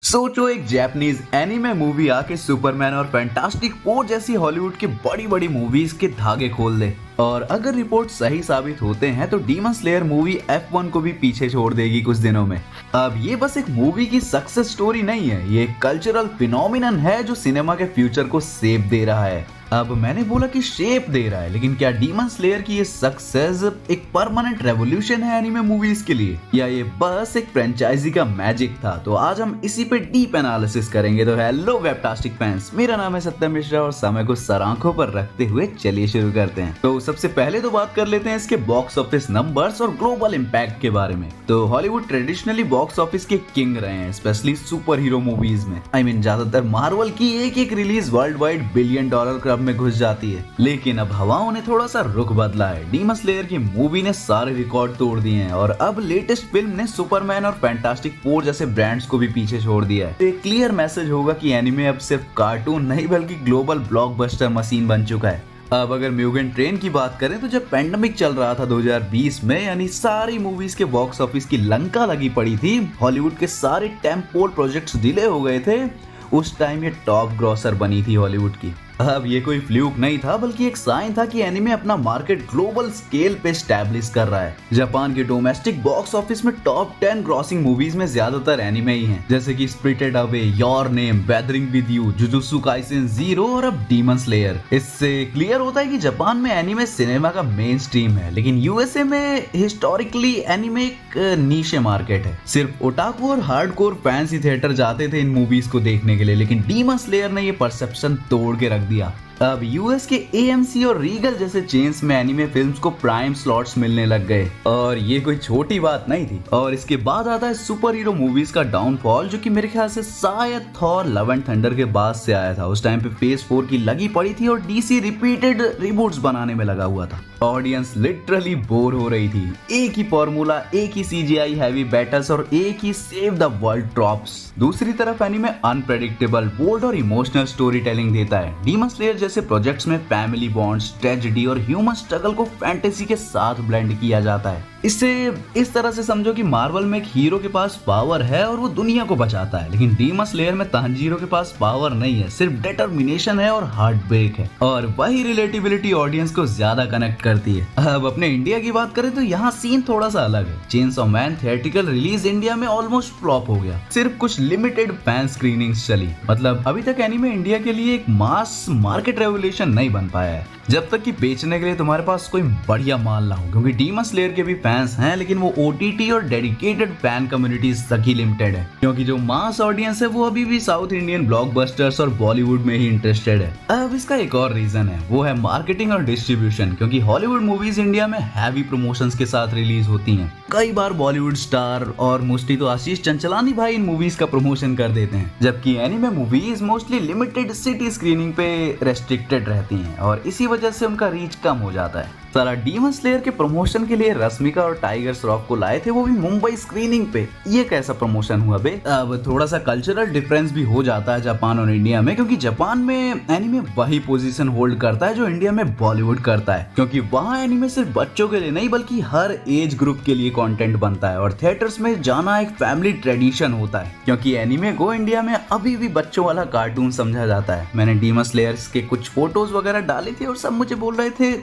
सोचो एक Japanese anime movie आके सुपरमैन और फैंटास्टिक फोर जैसी हॉलीवुड की बड़ी बड़ी मूवीज के धागे खोल दे। और अगर रिपोर्ट सही साबित होते हैं तो डीमन स्लेयर मूवी F1 को भी पीछे छोड़ देगी कुछ दिनों में। अब ये बस एक मूवी की सक्सेस स्टोरी नहीं है, ये एक कल्चरल फिनोमिनन है जो सिनेमा के फ्यूचर को शेप दे रहा है। अब मैंने बोला कि शेप दे रहा है, लेकिन क्या डीमन स्लेयर की ये सक्सेस एक परमानेंट रेवोल्यूशन है एनिमे मूवीज के लिए, या ये बस एक फ्रेंचाइजी का मैजिक था? तो आज हम इसी पे डीप एनालिसिस करेंगे। तो हेलो वेबटास्टिक फैंस, मेरा नाम है सत्यम मिश्रा और समय को सर आंखों पर रखते हुए चलिए शुरू करते हैं। तो सबसे पहले तो बात कर लेते हैं इसके बॉक्स ऑफिस नंबर्स और ग्लोबल इम्पैक्ट के बारे में। तो हॉलीवुड ट्रेडिशनली बॉक्स ऑफिस के किंग रहे हैं, स्पेशली सुपर हीरो मूवीज में। ज्यादातर मार्वल की एक रिलीज वर्ल्ड वाइड $1 बिलियन में घुस जाती है, लेकिन अब हवाओं ने थोड़ा सा रुख बदला है। डीमन स्लेयर की मूवी ने सारे रिकॉर्ड तोड़ दिए हैं और अब लेटेस्ट फिल्म ने सुपरमैन और फैंटास्टिक फोर जैसे ब्रांड्स को भी पीछे छोड़ दिया है। तो एक क्लियर मैसेज होगा कि एनिमे अब सिर्फ कार्टून नहीं बल्कि ग्लोबल ब्लॉकबस्टर मशीन बन चुका है। अब अगर म्यूगेन ट्रेन की बात करें तो जब पैंडेमिक चल रहा था 2020 में, यानी सारी मूवीज के बॉक्स ऑफिस की लंका लगी पड़ी थी, हॉलीवुड के सारे टेम्पोल प्रोजेक्ट्स डिले हो गए थे, उस टाइम ये टॉप ग्रॉसर बनी थी हॉलीवुड की। अब ये कोई फ्लूक नहीं था बल्कि एक साइन था कि एनिमे अपना मार्केट ग्लोबल स्केल पे स्टैब्लिश कर रहा है। जापान के डोमेस्टिक बॉक्स ऑफिस में टॉप 10 ग्रॉसिंग मूवीज में ज्यादातर एनिमे ही हैं, जैसे कि spirited away, your name, weathering with you, jujutsu Kaisen zero और अब डीमन स्लेयर। इससे क्लियर होता है कि जापान में एनिमे सिनेमा का मेन स्ट्रीम है, लेकिन यूएसए में हिस्टोरिकली एनिमे एक नीशे मार्केट है। सिर्फ ओटाकू और हार्डकोर फैंस ही थिएटर जाते थे इन मूवीज को देखने के लिए, लेकिन डीमन स्लेयर ने ये परसेप्शन तोड़ के रख दिया। अब यूएस के AMC और रीगल जैसे चेन्स में एनिमे फिल्म्स को प्राइम स्लॉट्स मिलने लग गए, और ये कोई छोटी बात नहीं थी। और इसके बाद आता है सुपर हीरो मूवीज का डाउनफॉल, जो कि मेरे ख्याल से शायद थॉर लव एंड थंडर के बाद से आया था। उस टाइम पे फेज 4 की लगी पड़ी थी और DC रिपीटेड रिबूट्स बनाने में लगा हुआ था। ऑडियंस लिटरली बोर हो रही थी, एक ही फॉर्मूला, एक ही CGI हैवी बैटल्स और एक ही सेव द वर्ल्ड ट्रॉप्स। दूसरी तरफ एनिमे अनप्रेडिक्टेबल, बोल्ड और इमोशनल स्टोरी टेलिंग देता है। डीमन स्लेयर जैसे प्रोजेक्ट्स में फैमिली बॉन्ड्स, ट्रेजेडी और ह्यूमन स्ट्रगल को फैंटेसी के साथ ब्लेंड किया जाता है। इससे इस तरह से समझो कि मार्वल में एक हीरो के पास पावर है और वो दुनिया को बचाता है, लेकिन डीमन स्लेयर में तानजीरो के पास पावर नहीं है, सिर्फ डिटर्मिनेशन है और हार्ट ब्रेक है। और वही रिलेटिबिलिटी ऑडियंस को ज्यादा कनेक्ट करती है। अब अपने इंडिया की बात करें तो यहाँ सीन थोड़ा सा अलग है। Chainsaw man theatrical release India में ऑलमोस्ट फ्लॉप हो गया, सिर्फ कुछ लिमिटेड फैन स्क्रीनिंग्स चली। मतलब अभी तक एनिमे इंडिया के लिए एक मास मार्केट रेवोल्यूशन नहीं बन पाया है, जब तक कि बेचने के लिए तुम्हारे पास कोई बढ़िया माल ना हो। क्योंकि डीमन स्लेयर के भी फैंस हैं, लेकिन वो OTT और डेडिकेटेड फैन कम्युनिटीज तक ही लिमिटेड है, क्योंकि जो मास ऑडियंस है वो अभी भी साउथ इंडियन ब्लॉकबस्टर्स और बॉलीवुड में ही इंटरेस्टेड है। अब इसका एक और रीजन है, वो है मार्केटिंग और डिस्ट्रीब्यूशन। क्योंकि हॉलीवुड मूवीज इंडिया में हैवी प्रमोशंस के साथ रिलीज होती हैं। कई बार बॉलीवुड स्टार और मोस्टली तो आशीष चंचलानी भाई इन मूवीज का प्रमोशन कर देते हैं, जबकि anime movies mostly limited city screening पे रेस्ट्रिक्टेड रहती हैं और इसी वजह से उनका रीच कम हो जाता है। सारा डीमन स्लेयर के प्रमोशन के लिए रश्मिका और टाइगर श्रॉफ को लाए थे, वो भी मुंबई स्क्रीनिंग पे। ये कैसा प्रमोशन हुआ बे? अब थोड़ा सा कल्चरल डिफरेंस भी हो जाता है जापान और इंडिया में, क्योंकि जापान में एनिमे वही पोजीशन होल्ड करता है जो इंडिया में बॉलीवुड करता है। क्योंकि वहाँ एनिमे सिर्फ बच्चों के लिए नहीं बल्कि हर एज ग्रुप के लिए कंटेंट बनता है, और थिएटर्स में जाना एक फैमिली ट्रेडिशन होता है। क्योंकि एनिमे को इंडिया में अभी भी बच्चों वाला कार्टून समझा जाता है। मैंने डीमन स्लेयर्स के कुछ फोटोज वगैरह डाले थे और सब मुझे बोल रहे थे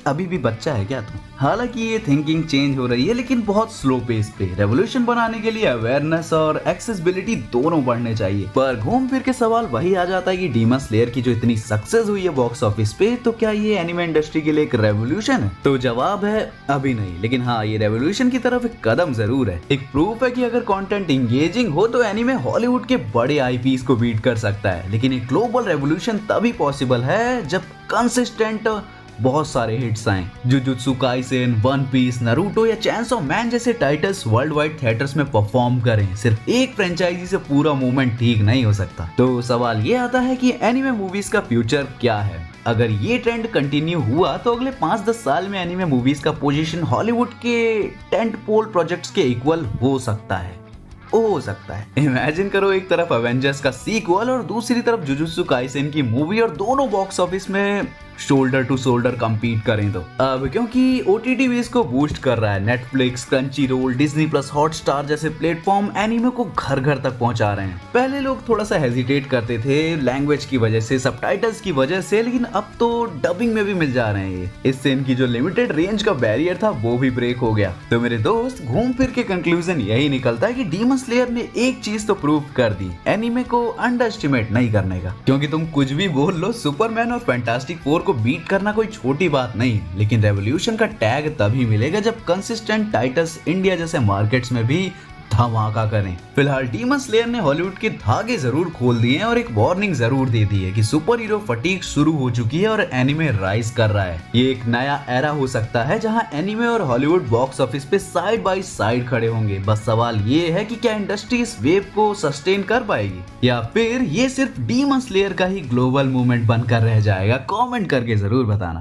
अभी भी बच्चा है क्या तुम? हालांकि ये थिंकिंग चेंज हो रही है, लेकिन बहुत स्लो पेस पे। रेवोल्यूशन बनाने के लिए अवेयरनेस और एक्सेसिबिलिटी दोनों बढ़ने चाहिए। पर घूम फिर के सवाल वही आ जाता है कि डीमन स्लेयर की जो इतनी सक्सेस हुई है बॉक्स ऑफिस पे, तो क्या ये एनिमे इंडस्ट्री के लिए एक रेवोल्यूशन है? तो जवाब है अभी नहीं, लेकिन हाँ, ये रेवोल्यूशन की तरफ एक कदम जरूर है। एक प्रूफ है कि अगर कंटेंट इंगेजिंग हो तो एनिमे हॉलीवुड के बड़े IPs को बीट कर सकता है। लेकिन एक ग्लोबल रेवोल्यूशन तभी पॉसिबल है जब कंसिस्टेंट बहुत सारे हिट्स आए। Jujutsu Kaisen, One Piece, Naruto या चेनसॉ मैन जैसे टाइटल्स वर्ल्ड वाइड थिएटर्स में परफॉर्म करें। सिर्फ एक फ्रेंचाइजी से पूरा मूवमेंट ठीक नहीं हो सकता। तो सवाल ये आता है कि एनिमे मूवीज का फ्यूचर क्या है? अगर ये ट्रेंड कंटिन्यू हुआ तो अगले 5-10 साल में एनिमे मूवीज का पोजीशन हॉलीवुड के टेंट पोल प्रोजेक्ट्स के इक्वल हो सकता है। इमेजिन करो, एक तरफ एवेंजर्स का सीक्वल और दूसरी तरफ जुजुत्सु काइसेन की मूवी, और दोनों बॉक्स ऑफिस में शोल्डर टू शोल्डर कम्पीट करें तो। अब क्योंकि OTT भी इसको बूस्ट कर रहा है, Netflix, Crunchyroll, Disney plus, Hotstar जैसे प्लेटफॉर्म एनीमे को घर घर तक पहुंचा रहे हैं। पहले लोग थोड़ा सा हेजिटेट करते थे लैंग्वेज की वजह से, सबटाइटल्स की वजह से, लेकिन अब तो डबिंग में भी मिल जा रहे हैं ये। इससे इनकी जो लिमिटेड रेंज का बैरियर था वो भी ब्रेक हो गया। तो मेरे दोस्त, घूम फिर के कंक्लूजन यही निकलता है कि डीमन स्लेयर ने एक चीज तो प्रूव कर दी, एनीमे को अंडर एस्टिमेट नहीं करने का। क्योंकि तुम कुछ भी बोल लो, सुपरमैन और फैंटास्टिक फोर को बीट करना कोई छोटी बात नहीं, लेकिन रेवोल्यूशन का टैग तभी मिलेगा जब कंसिस्टेंट टाइटल्स इंडिया जैसे मार्केट्स में भी धमाका करें। फिलहाल डीमन स्लेयर ने हॉलीवुड के धागे जरूर खोल दिए हैं और एक वार्निंग जरूर दे दी है कि सुपर हीरो फटीग शुरू हो चुकी है और एनीमे राइज कर रहा है। ये एक नया एरा हो सकता है जहां एनीमे और हॉलीवुड बॉक्स ऑफिस पे साइड बाय साइड खड़े होंगे। बस सवाल ये है कि क्या इंडस्ट्री इस वेव को सस्टेन कर पाएगी या फिर ये सिर्फ डीमन स्लेयर का ही ग्लोबल मूवमेंट बनकर रह जाएगा। कमेंट करके जरूर बताना।